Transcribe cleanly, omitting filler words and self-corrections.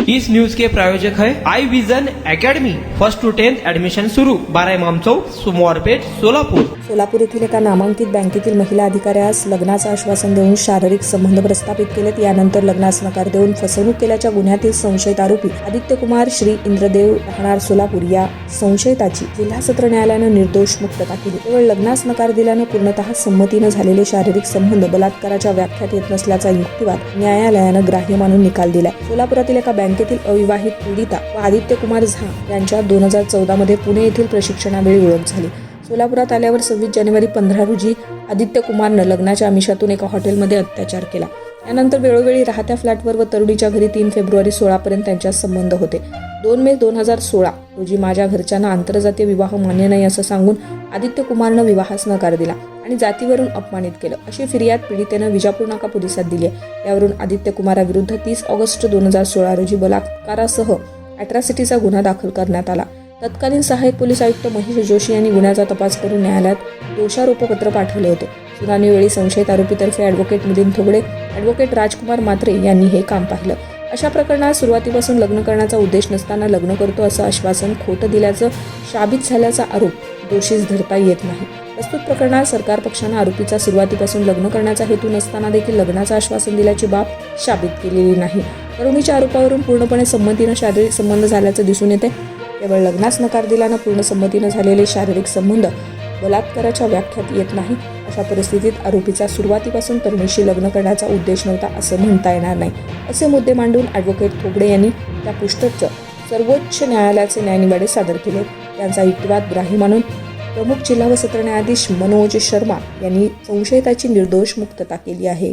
इस news के प्रायोजक है Eye Vision Academy. 1st to 10th admission सुरू। 12 इमाम चौक, सोमवार पेठ, सोलापूर। सोलापूर येथील एका नामांकित बँकेतील महिला अधिकाऱ्यास लग्नाचं आश्वासन देऊन शारीरिक संबंध प्रस्थापित केलेत। यानंतर लग्नास नकार देऊन फसवणूक केल्याच्या गुन्ह्यातील संशयित आरोपी आदित्य कुमार श्री इंद्रदेव राहणार सोलापूर या संशयिताची जिल्हा सत्र न्यायालयानं निर्दोष मुक्तता केली। केवळ लग्नास नकार दिल्यानं पूर्णतः संमतीनं झालेले शारीरिक संबंध बलात्काराच्या व्याख्यात येत नसल्याचा युक्तिवाद न्यायालयानं ग्राह्य मानून निकाल दिलाय। सोलापुरातील एका बँकेतील अविवाहित पीडिता व आदित्य कुमार झा यांच्या 2014 मध्ये पुणे येथील प्रशिक्षणावेळी ओळख झाली। सोलापुरात आल्यावर 26 जानेवारी 15 रोजी आदित्य कुमारनं लग्नाच्या आमिषातून एका हॉटेलमध्ये अत्याचार केला। यानंतर वेळोवेळी राहत्या फ्लॅटवर व तरुणीच्या घरी 3 फेब्रुवारी 16 पर्यंत त्यांच्यात संबंध होते। 2 मे 2016 रोजी माझ्या घरच्यांना आंतरजातीय विवाह मान्य नाही असं सांगून आदित्य कुमारनं विवाहास नकार दिला आणि जातीवरून अपमानित केलं अशी फिर्याद पीडितेनं विजापूर नाका पोलिसात दिली आहे। यावरून आदित्य कुमाराविरुद्ध 30 ऑगस्ट 2016 रोजी बलात्कारासह अॅट्रॉसिटीचा गुन्हा दाखल करण्यात आला। तत्कालीन सहाय्यक पोलीस आयुक्त महेश जोशी यांनी गुन्ह्याचा तपास करून न्यायालयात दोषारोपपत्र पाठवले होते। सुनावणीवेळी संशयित आरोपीतर्फे ॲडव्होकेट मिलिंद थोगडे, ॲडव्होकेट राजकुमार मात्रे यांनी हे काम पाहिलं। अशा प्रकरणात सुरुवातीपासून लग्न करण्याचा उद्देश नसताना लग्न करतो असं आश्वासन खोटं दिल्याचं साबित झाल्याचा आरोप दोषीस धरता येत नाही। प्रस्तुत प्रकरणात सरकार पक्षानं आरोपीचा सुरुवातीपासून लग्न करण्याचा हेतू नसताना देखील लग्नाचं आश्वासन दिल्याची बाब साबित केलेली नाही। तरुणीच्या आरोपावरून पूर्णपणे संमतीनं शारीरिक संबंध झाल्याचं दिसून येते। केवळ लग्नास नकार दिल्यानं पूर्ण संमतीनं झालेले शारीरिक संबंध बलात्काराच्या व्याख्यात येत नाही। अशा परिस्थितीत आरोपीचा सुरुवातीपासून तरुणीशी लग्न करण्याचा उद्देश नव्हता असं म्हणता येणार नाही असे मुद्दे मांडून ॲडव्होकेट थोगडे यांनी त्या पुस्तकचं सर्वोच्च न्यायालयाचे न्यायनिवाडे सादर केले। त्यांचा युक्तिवाद ग्राह्य मानून प्रमुख जिल्हा व सत्र न्यायाधीश मनोज शर्मा यांनी संशयिताची निर्दोष मुक्तता केली आहे।